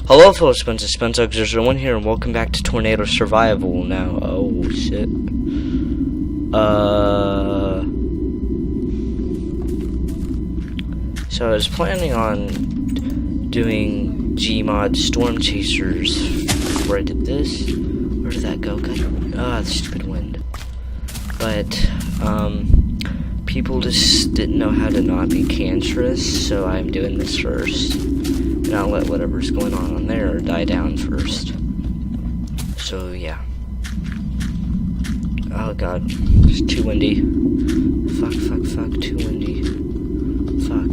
Hello fellow Spencer, Spencer01 here, and welcome back to Tornado Survival now. Oh shit. So I was planning on doing Gmod Storm Chasers before I did this. Where did that go? God, the stupid wind. But, people just didn't know how to not be cancerous, so I'm doing this first. And I'll let whatever's going on there die down first. So, yeah. Oh god, it's too windy. Fuck, too windy. Fuck.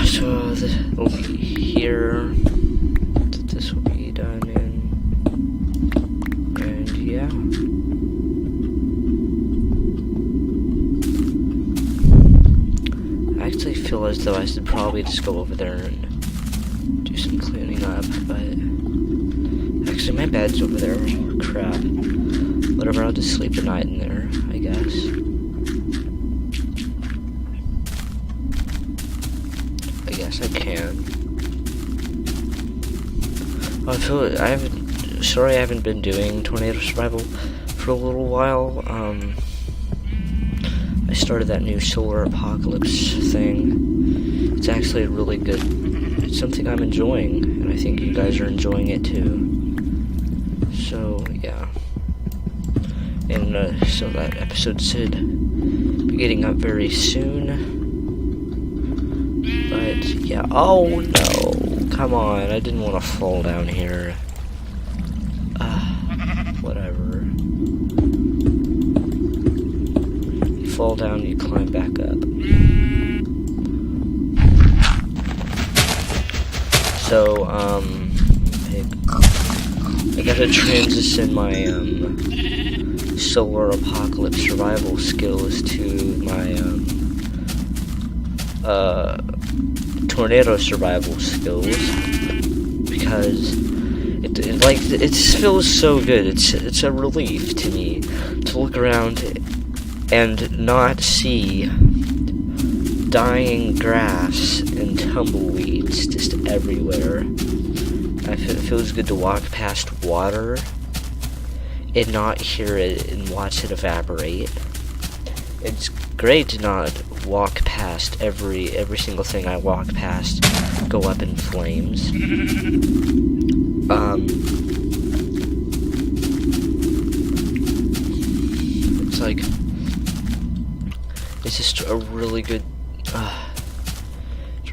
So, this will be here. This will be done in. And yeah. I actually feel as though I should probably just go over there and do some cleaning up, but actually my bed's over there. Crap. Whatever, I'll just sleep the night in there, I guess. I guess I can. Sorry I haven't been doing Tornado Survival for a little while. I started that new Solar Apocalypse thing. It's actually really good. It's something I'm enjoying, and I think you guys are enjoying it too. So, yeah. And, so that episode should be getting up very soon. But, yeah. Oh, no. Come on. I didn't want to fall down here. Whatever. You fall down, you climb back up. So, I gotta transition my, Solar Apocalypse survival skills to my, Tornado survival skills, because it feels so good. It's a relief to me to look around and not see dying grass and tumbleweeds just everywhere. It feels good to walk past water and not hear it and watch it evaporate. It's great to not walk past every single thing I walk past go up in flames. It's like, it's just a really good, it's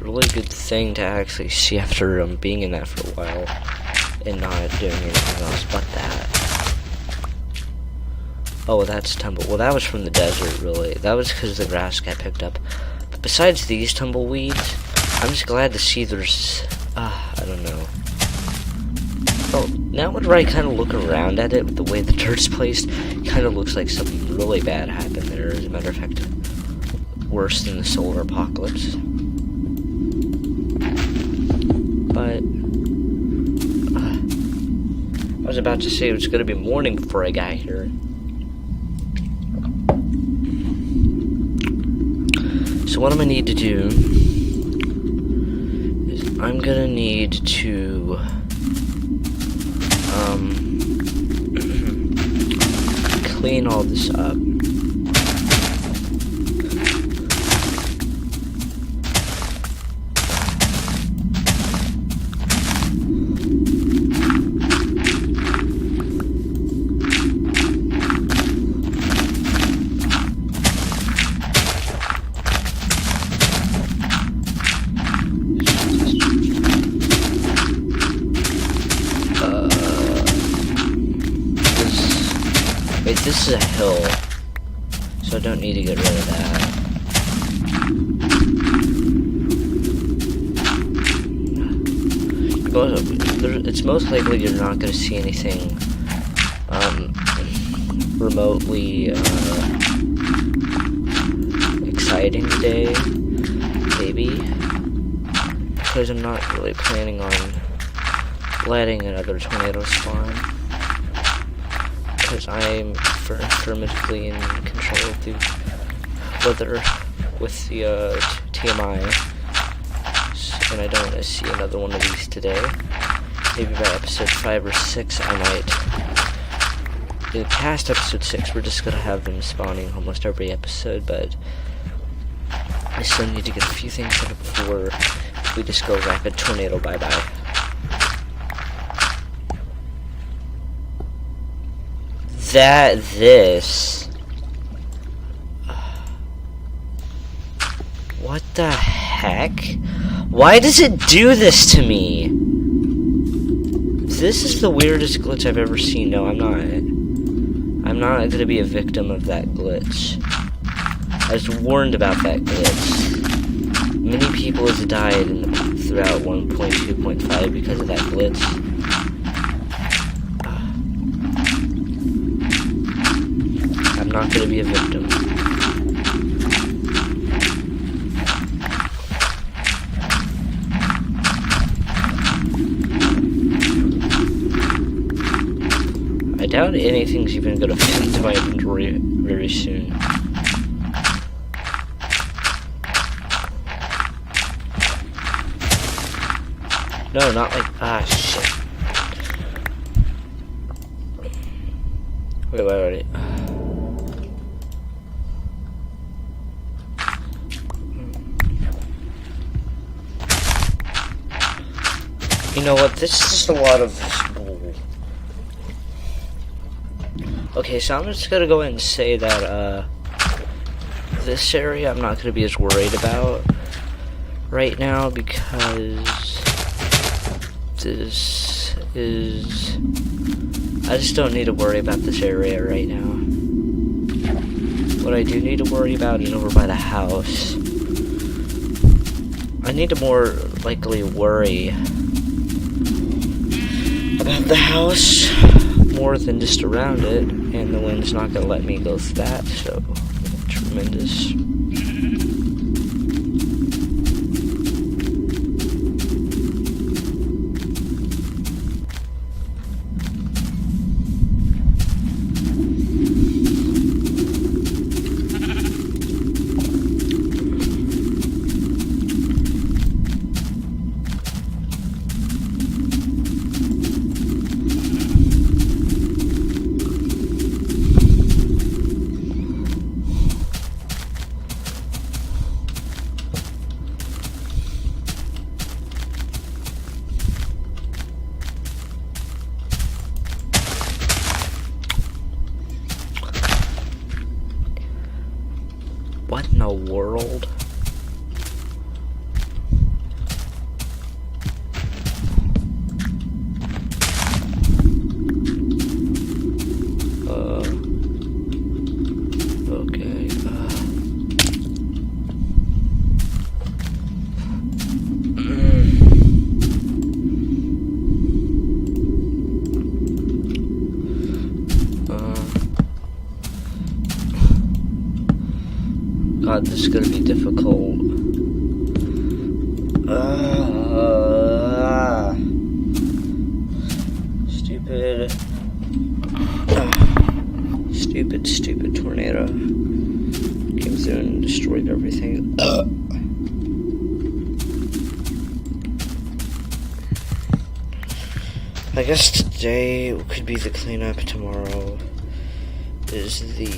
a really good thing to actually see after being in that for a while and not doing anything else but that. Oh, that's tumble. Well, that was from the desert, really. That was because the grass got picked up. But besides these tumbleweeds, I'm just glad to see there's, I don't know. Oh, now whenever I kind of look around at it, with the way the dirt's placed, it kind of looks like something really bad happened there. As a matter of fact, worse than the Solar Apocalypse. But, I was about to say it was going to be morning before I got here. So what I'm going to need to do is I'm going to need to clean all this up. Wait, this is a hill, so I don't need to get rid of that. It's most likely you're not going to see anything remotely exciting today, maybe, because I'm not really planning on letting another tornado spawn. because I'm affirmatively in control of the weather with the TMI, and I don't want to see another one of these today. Maybe by episode 5 or 6 I might. Past episode 6 we're just gonna have them spawning almost every episode, but I still need to get a few things set up before we just go rapid tornado bye-bye. What the heck? Why does it do this to me? This is the weirdest glitch I've ever seen. No, I'm not gonna be a victim of that glitch. I was warned about that glitch. Many people have died throughout 1.2.5 because of that glitch. I'm not gonna be a victim. I doubt anything's even gonna fit into my inventory very soon. No, not like, shit. Wait. You know what, this is just a lot of bull. Okay, so I'm just gonna go ahead and say that, this area I'm not gonna be as worried about right now, because this is... I just don't need to worry about this area right now. What I do need to worry about is over by the house. I need to more likely worry about the house more than just around it, and the wind's not gonna let me go through that, so tremendous. What in the world? Okay. God, this is gonna be difficult. Stupid tornado came through and destroyed everything. I guess today could be the cleanup. Tomorrow is the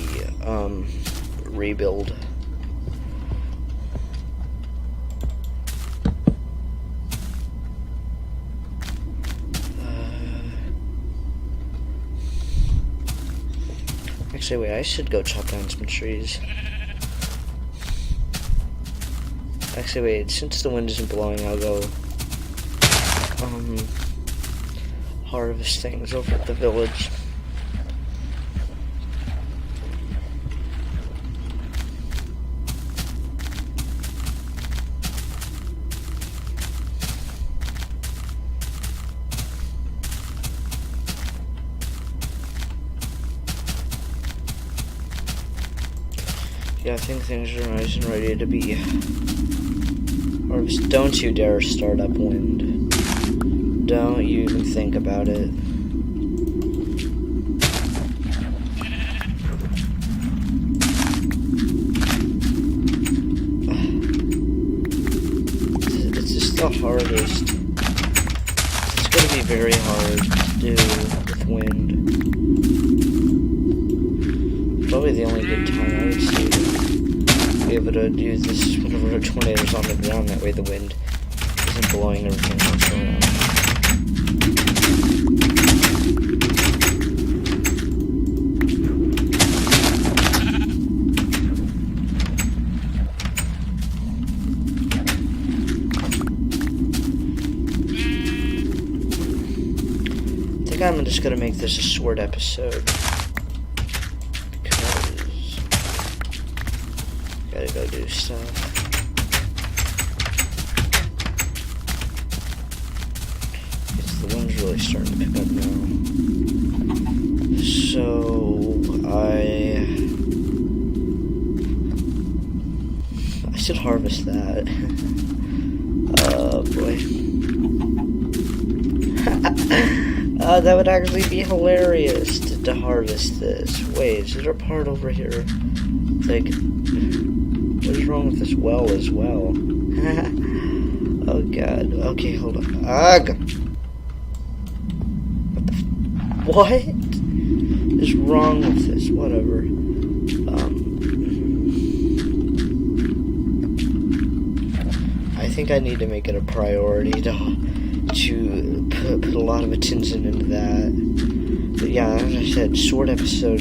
rebuild. Actually, wait, I should go chop down some trees. Actually, wait, since the wind isn't blowing, I'll go harvest things over at the village. Yeah, I think things are nice and ready to be harvested. Don't you dare start up wind. Don't you even think about it. the hardest. It's going to be very hard to do with wind. Probably the only good time I would see to be able to do this whenever a tornado's on the ground. That way the wind isn't blowing everything else around. I think I'm just gonna make this a sword episode. Because gotta go do stuff. The wind's really starting to pick up now. So I should harvest that. Oh boy. That would actually be hilarious to harvest this. Wait, is there a part over here? Like, what is wrong with this well as well? Oh god. Okay, hold on. Ugh! What is wrong with this? Whatever. I think I need to make it a priority to put a lot of attention into that. But yeah, as I said, sword episode.